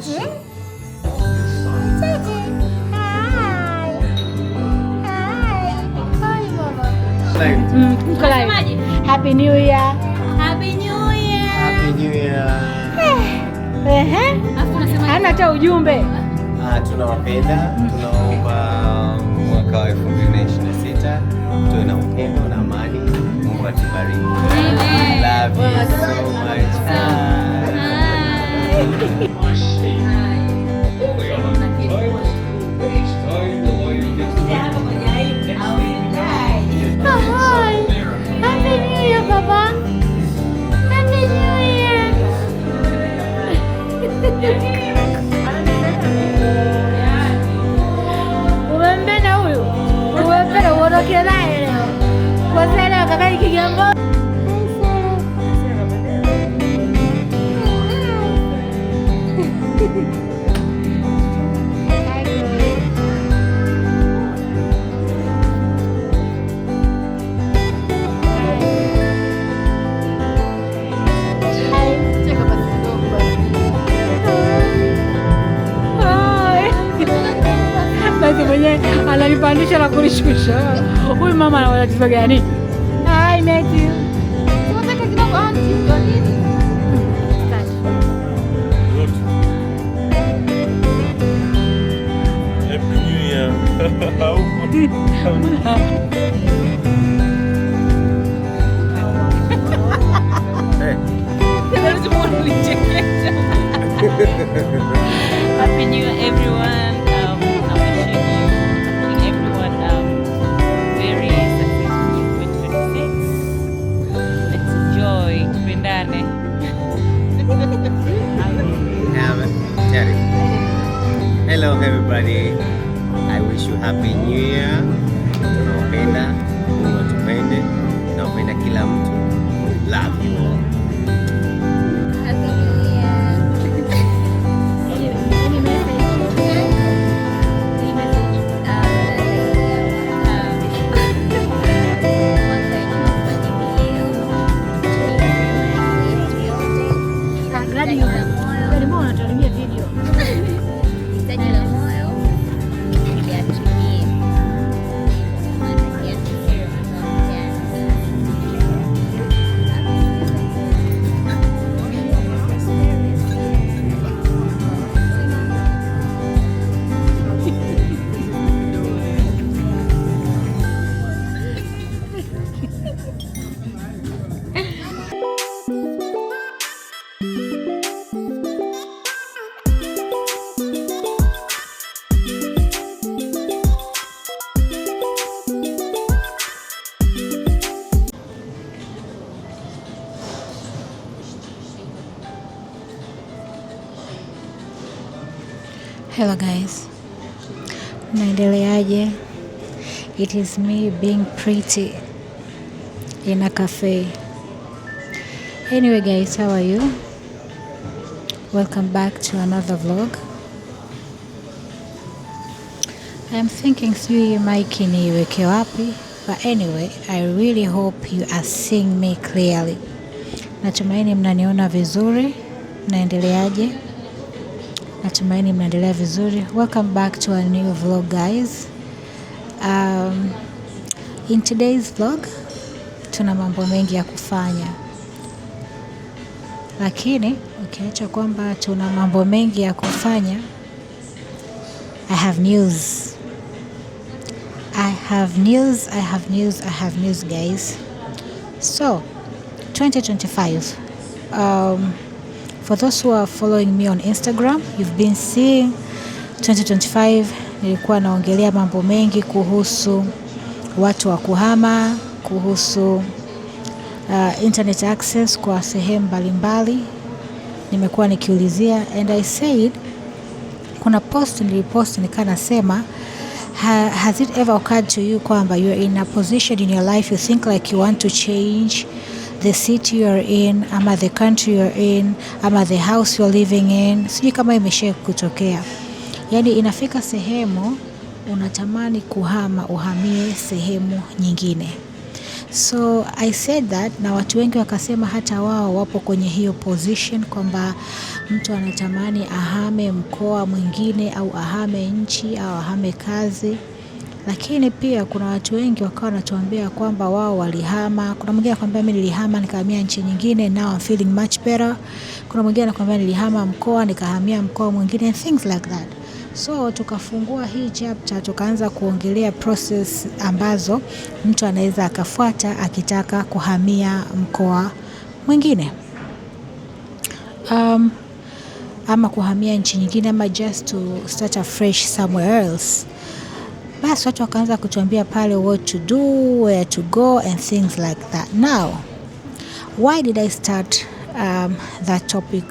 Chachi. Chachi. Hi. Hi mama. Mko live. Happy New Year. Happy New Year. Happy New Year. Hana hata ujumbe. Tunawapenda, tunaomba mwaka wa 2026 tuwe na upendo na amani. Mungu atubariki. Amen. Love you so much. Happy New Year, Papa. Happy New Year. Umempenda huyu? Umempenda uondoke naye leo? Kwa sababu kakali Kigamboni. Basi mwenye ananipandisha na kunishusha. Huyu mama ana tatizo gani? Hi Matthew. Tunataka kidogo auntie kwa nini? Happy New Year. Happy New Year, everyone. I'm wishing everyone very successful 2026. Let's enjoy. Tupendane. Hello everybody. I wish you happy New Year. Tunawapenda, Mungu atupende, tunawapenda kila mtu. Love you all. Hello guys. Naendeleaje? It is me being pretty in a cafe. Anyway guys, how are you? Welcome back to another vlog. I am thinking sijui mic niweke wapi, but anyway, I really hope you are seeing me clearly. Natumaini mnaniona vizuri. Naendeleaje? Natumaini mnaendelea vizuri. Welcome back to a new vlog guys. In today's vlog tuna mambo mengi ya kufanya, lakini ukiacha kwamba tuna mambo mengi ya kufanya, I have news guys. So 2025, for those who are following me on Instagram, you've been seeing 2025 nilikuwa naongelea mambo mengi kuhusu watu wa kuhama, kuhusu internet access kwa sehemu mbalimbali. Nimekuwa nikiulizia, and I said, kuna post nilipost nikanasema, has it ever occurred to you kwamba you're in a position in your life you think like you want to change the city you're in, ama the country you're in, ama the house you're living in? Sijui kama imesha kutokea. Yani inafika sehemu unatamani kuhama, uhamie sehemu nyingine. So I said that, na watu wengi wakasema hata wao wapo kwenye hiyo position kwamba mtu anatamani ahame mkoa mwingine au ahame nchi au ahame kazi. Lakini pia kuna watu wengi wakawa wanatuambia kwamba wao walihama. Kuna mwingine anakuambia mimi nilihama nikahamia nchi nyingine, now I'm feeling much better. Kuna mwingine anakuambia nilihama mkoa nikahamia mkoa mwingine, things like that. So tukafungua hii chapter, tukaanza kuongelea process ambazo mtu anaweza akafuata akitaka kuhamia mkoa mwingine, ama kuhamia nchi nyingine, ama just to start afresh somewhere else. Basi watu wakaanza kutuambia pale what to do, where to go and things like that. Now, why did I start that topic,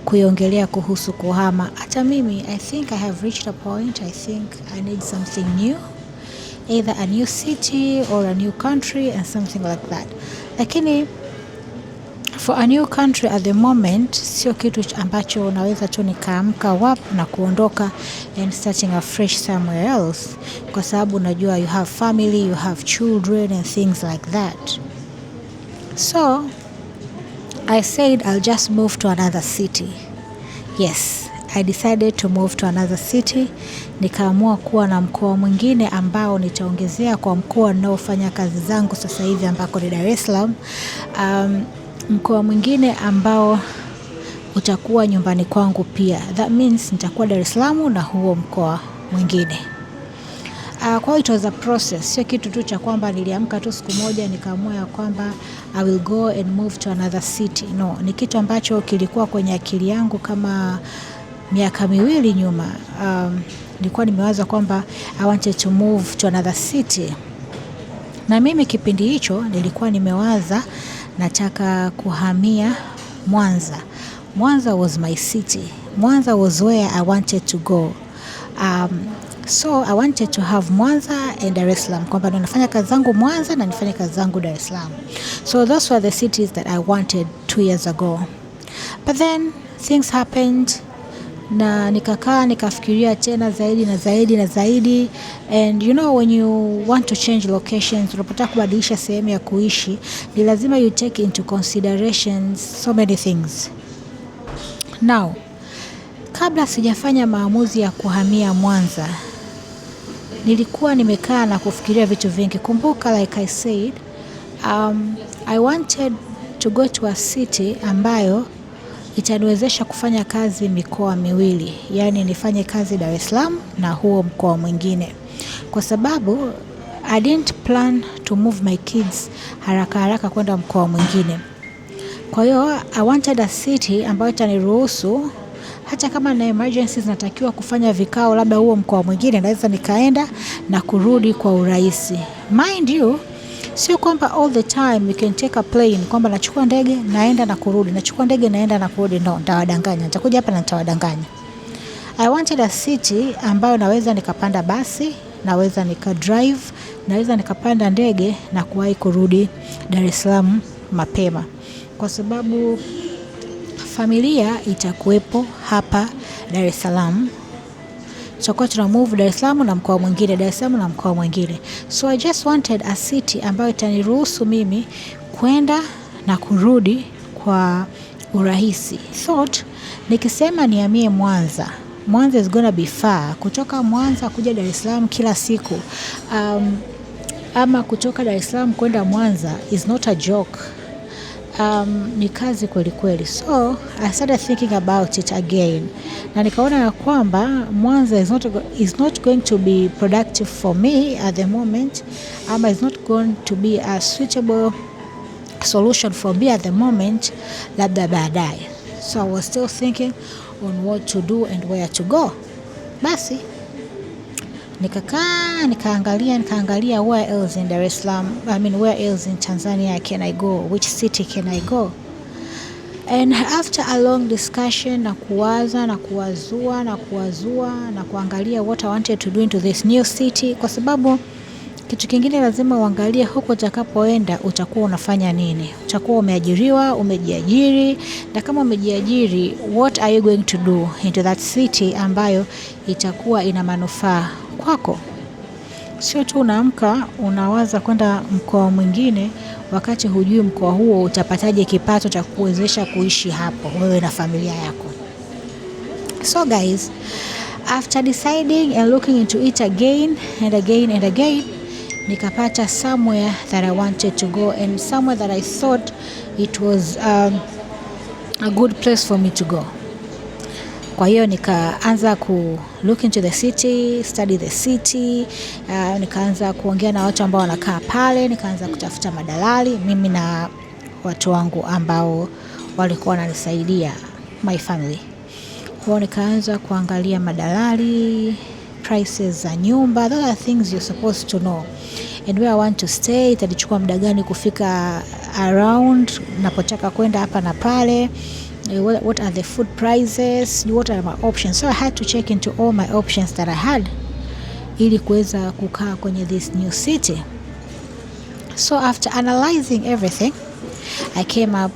kuiongelea kuhusu kuhama? Hata mimi, I think I have reached a point, I think I need something new, either a new city or a new country and something like that. Lakini for a new country at the moment, sio kitu ambacho unaweza tu nikaamka wap na kuondoka and starting afresh somewhere else, kwa sababu unajua you have family, you have children and things like that. So I said I'll just move to another city. Yes, I decided to move to another city. Nikaamua kuwa na mkoa mwingine ambao nitaongezea kwa mkoa ninaofanya kazi zangu sasa hivi ambako ni Dar es Salaam. Mkoa mwingine ambao utakuwa nyumbani kwangu pia. That means nitakuwa Dar es Salaam na huo mkoa mwingine. Kwa hiyo it was a process. Sio kitu tu cha kwamba niliamka tu siku moja nikaamua ya kwamba I will go and move to another city. No, ni kitu ambacho kilikuwa kwenye akili yangu kama miaka miwili nyuma. Nilikuwa nimewaza kwamba I wanted to move to another city. Na mimi kipindi hicho nilikuwa nimewaza nataka kuhamia Mwanza. Mwanza was my city. Mwanza was where I wanted to go. So I wanted to have Mwanza and Dar es Salaam. Kwamba nafanya kazi zangu Mwanza na nifanye kazi zangu Dar es Salaam. So those were the cities that I wanted 2 years ago. But then things happened. Na nikakaa nikafikiria tena zaidi na zaidi na zaidi, and you know when you want to change locations, unapotaka kubadilisha sehemu ya kuishi, ni lazima you take into consideration so many things. Now, kabla sijafanya maamuzi ya kuhamia Mwanza, nilikuwa nimekaa na kufikiria vitu vingi. Kumbuka, like I said, I wanted to go to a city ambayo itaniwezesha kufanya kazi mikoa miwili, yani nifanye kazi Dar es Salaam na huo mkoa mwingine, kwa sababu I didn't plan to move my kids haraka kwenda mkoa mwingine. Kwa hiyo I wanted a city ambayo itaniruhusu hata kama na emergencies natakiwa kufanya vikao labda huo mkoa mwingine, naweza nikaenda na kurudi kwa urahisi. Mind you, sio kwamba all the time you can take a plane, kwamba nachukua ndege naenda na kurudi, nachukua ndege naenda na kurudi. No, nitawadanganya. Nitakuja hapa na nitawadanganya. I wanted a city ambayo naweza nikapanda basi, naweza nika drive, naweza nikapanda ndege na kuwahi kurudi Dar es Salaam mapema, kwa sababu familia itakuwepo hapa Dar es Salaam. Tutakuwa tuna move Dar es Salaam na mkoa mwingine, Dar es Salaam na mkoa mwingine. So I just wanted a city ambayo itaniruhusu mimi kwenda na kurudi kwa urahisi. Thought nikisema nihamie Mwanza, Mwanza is gonna be far. Kutoka Mwanza kuja Dar es Salaam kila siku, ama kutoka Dar es Salaam kwenda Mwanza is not a joke. Ni kazi kweli kweli. So I started thinking about it again, na nikaona ya kwamba Mwanza is not going to be productive for me at the moment, ama is not going to be a suitable solution for me at the moment, labda baadaye. So I was still thinking on what to do and where to go. Basi nikakaa nikaangalia where else in Dar es Salaam, where else in Tanzania can I go, which city can I go. And after a long discussion na kuwaza na kuwazua na kuangalia what I wanted to do into this new city, kwa sababu kitu kingine lazima uangalie huko utakapoenda utakuwa unafanya nini. Utakuwa umeajiriwa, umejiajiri, na kama umejiajiri, what are you going to do into that city ambayo itakuwa ina manufaa kwako. Sio tu unaamka unawaza kwenda mkoa mwingine wakati hujui mkoa huo utapataje kipato cha kuwezesha kuishi hapo wewe na familia yako. So guys, after deciding and looking into it again and again and again, nikapata somewhere that I wanted to go and somewhere that I thought it was a good place for me to go. Kwa hiyo nikaanza ku look into the city, study the city, nikaanza kuongea na watu ambao wanakaa pale, nikaanza kutafuta madalali, mimi na watu wangu ambao walikuwa wananisaidia, my family. Kwa nikaanza kuangalia madalali, prices za nyumba, those are things you're supposed to know. And where I want to stay, itachukua muda gani kufika around, napotaka kwenda hapa na pale, what are the food prices, what are my options. So I had to check into all my options that I had ili kuweza kukaa kwenye this new city. So after analyzing everything, I came up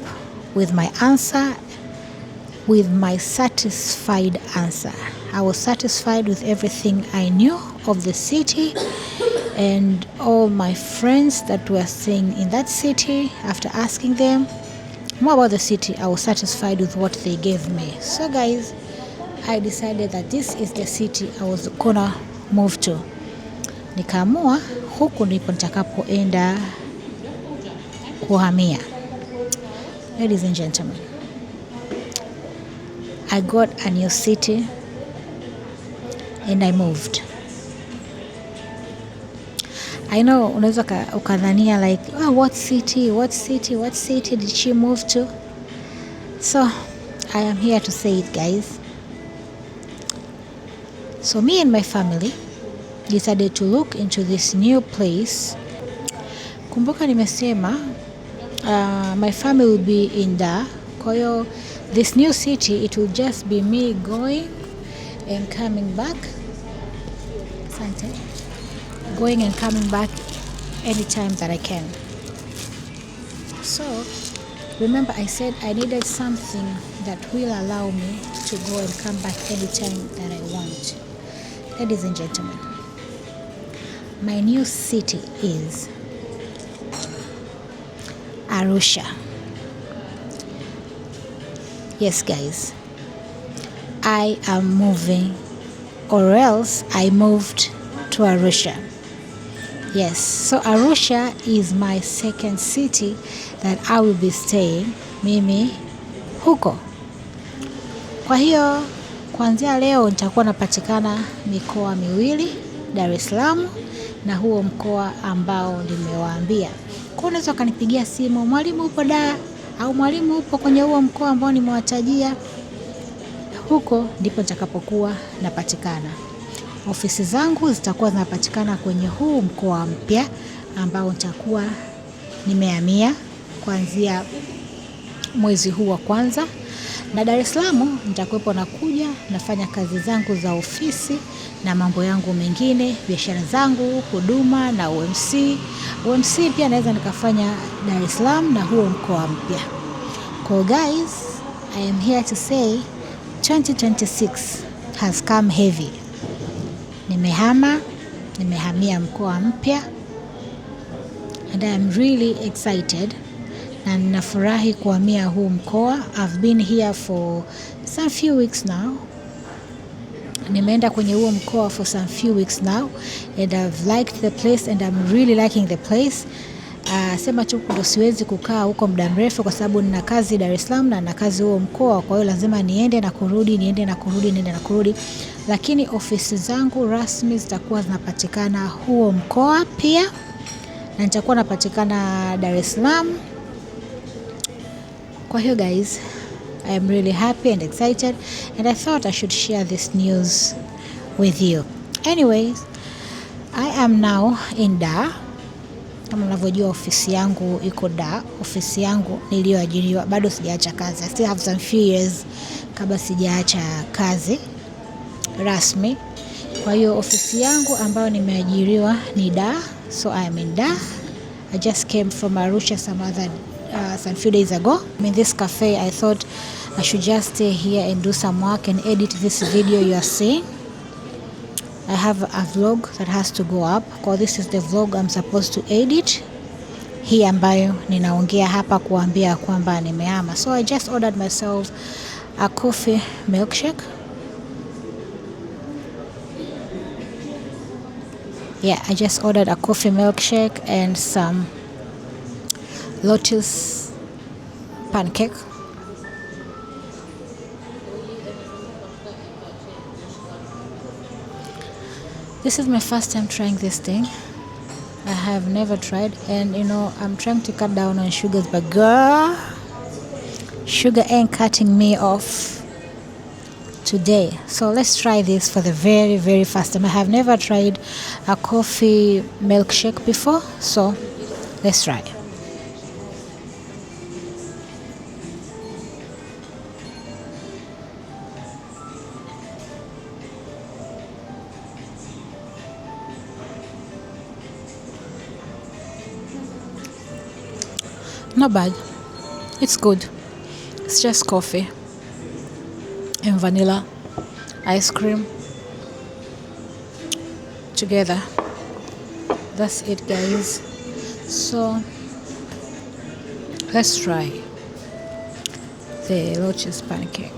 with my answer, with my satisfied answer. I was satisfied with everything I knew of the city and all my friends that were staying in that city. After asking them more about the city, I was satisfied with what they gave me. So guys, I decided that this is the city I was gonna move to. Nikaamua huku ndipo nitakapoenda kuhamia. Ladies and gentlemen, I got a new city and I moved. I know unaweza ukadhania like, oh, what city did she move to? So I am here to say it, guys. So me and my family decided to look into this new place. Kumbuka nimesema my family will be in Dar. Kwa hiyo this new city, it will just be me going and coming back. Asante. Going and coming back anytime that I can. So remember I said I needed something that will allow me to go and come back anytime that I want. Ladies and gentlemen, my new city is Arusha. Yes guys, I am moving, or else I moved to Arusha. Yes, so Arusha is my second city that I will be staying, mimi huko. Kwa hiyo kuanzia leo nitakuwa napatikana mikoa miwili, Dar es Salaam na huo mkoa ambao nimewaambia. Kwa unaweza ukanipigia simu, mwalimu upo Dar, au mwalimu upo kwenye huo mkoa ambao nimewatajia. Huko ndipo nitakapokuwa napatikana. Ofisi zangu zitakuwa zinapatikana kwenye huu mkoa mpya ambao nitakuwa nimehamia kuanzia mwezi huu wa kwanza. Na Dar es Salaam nitakuwepo nakuja nafanya kazi zangu za ofisi na mambo yangu mengine, biashara zangu, huduma na UMC. UMC pia naweza nikafanya Dar es Salaam na huo mkoa mpya. So guys, I am here to say 2026 has come heavy. Nimehamia mkoa mpya and I am really excited na ninafurahi kuhamia huu mkoa. I've been here for some few weeks now. Nimeenda kwenye huo mkoa for some few weeks now and I've liked the place and I'm really liking the place. Sema tu ndo siwezi kukaa huko muda mrefu kwa sababu nina kazi Dar es Salaam na nina kazi huo mkoa, kwa hiyo lazima niende na kurudi. Lakini ofisi zangu rasmi zitakuwa zinapatikana huo mkoa pia na nitakuwa napatikana Dar es Salaam. Kwa hiyo guys, I am really happy and excited and I thought I should share this news with you. Anyways, I am now in Dar. Kama unavyojua ofisi yangu iko Dar. Ofisi yangu niliyoajiriwa, bado sijaacha kazi. I still have some few years kabla sijaacha kazi rasmi. Kwa hiyo ofisi yangu ambayo nimeajiriwa ni Dar. So I am in Dar. I just came from Arusha some few days ago. I'm in this cafe. I thought I should just stay here and do some work and edit this video you are seeing. I have a vlog that has to go up. Because this is the vlog I'm supposed to edit. Hii ambayo ninaongea hapa kuambia kwamba nimehama. So I just ordered myself a coffee milkshake yeah, I just ordered a coffee milkshake and some lotus pancake. This is my first time trying this thing. I have never tried, and I'm trying to cut down on sugars, but girl, sugar ain't cutting me off today. So let's try this for the very, very first time. I have never tried a coffee milkshake before, so let's try. Not bad. It's good. It's just coffee and vanilla ice cream together. That's it, guys. So let's try the lotus pancake.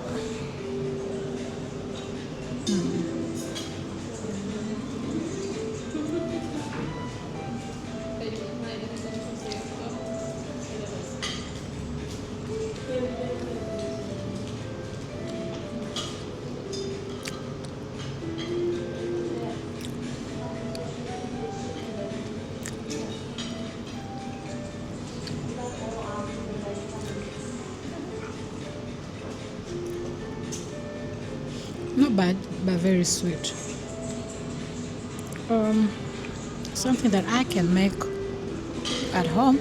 Not bad, but very sweet. Something that I can make at home.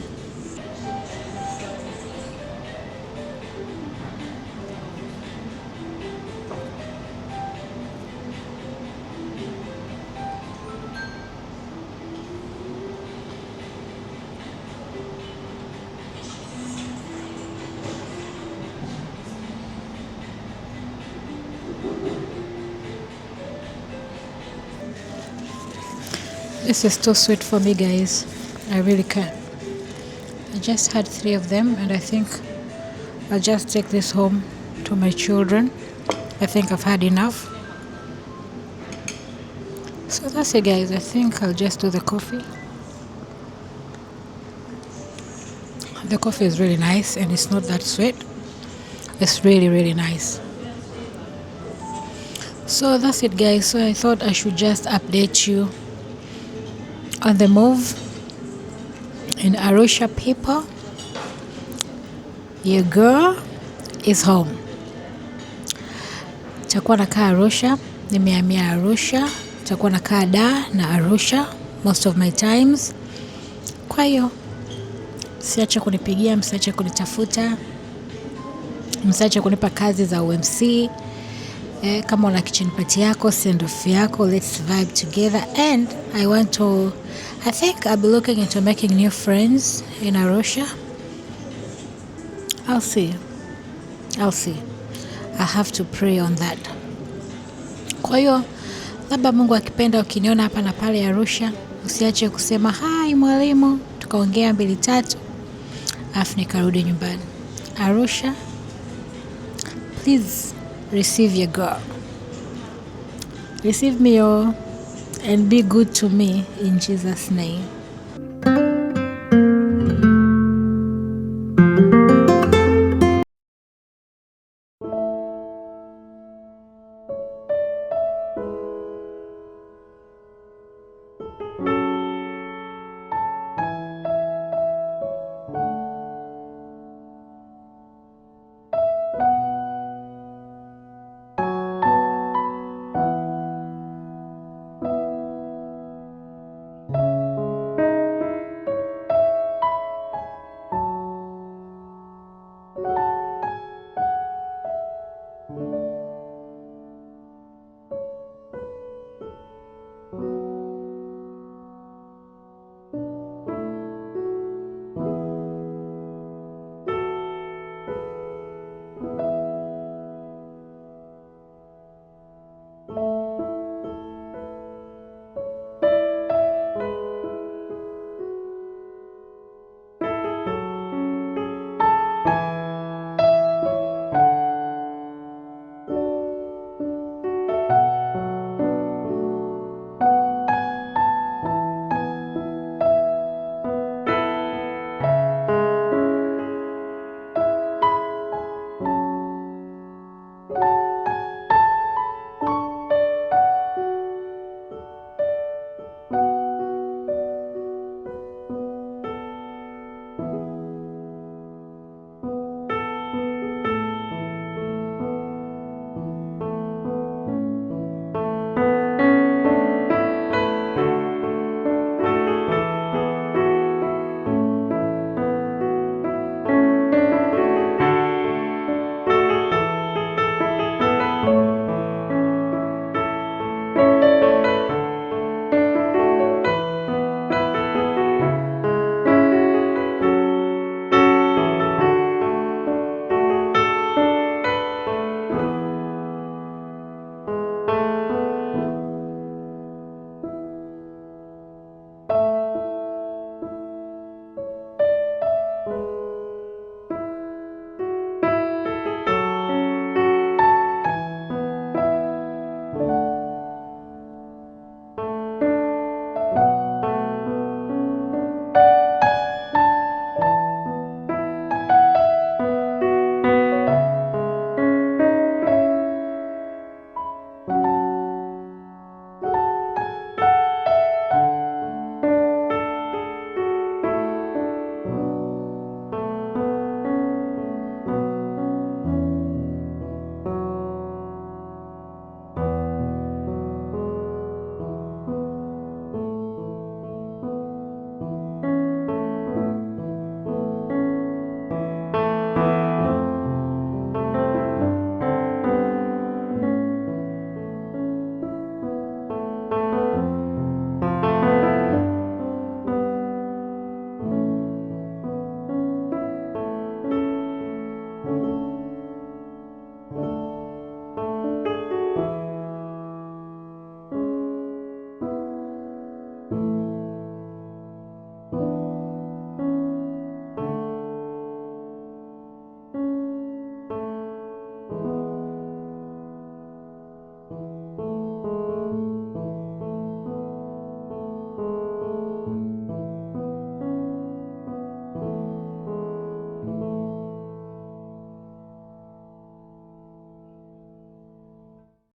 This is too sweet for me, guys. I really can't. I just had 3 of them, and I think I'll just take this home to my children. I think I've had enough. So that's it, guys. I think I'll just do the coffee. The coffee is really nice, and it's not that sweet. It's really, really nice. So that's it, guys. So I thought I should just update you on the move in Arusha, people. Your girl is home. Takuwa nakaa Arusha, nimehamia Arusha. Takuwa nakaa Dar na Arusha most of my times. Kwa hiyo msiache kunipigia, msiache kunitafuta, msiache kunipa kazi za UMC. Kama una kitchen party yako, send off yako, let's vibe together. And I think I'll be looking into making new friends in Arusha. I'll see. I have to pray on that. Kwa hiyo labda Mungu akipenda ukiniona hapa na pale Arusha, usiache kusema hi mwalimu, tukaongea 2-3 afu nikarudi nyumbani. Arusha, please receive your girl. Receive me all and be good to me in Jesus' name.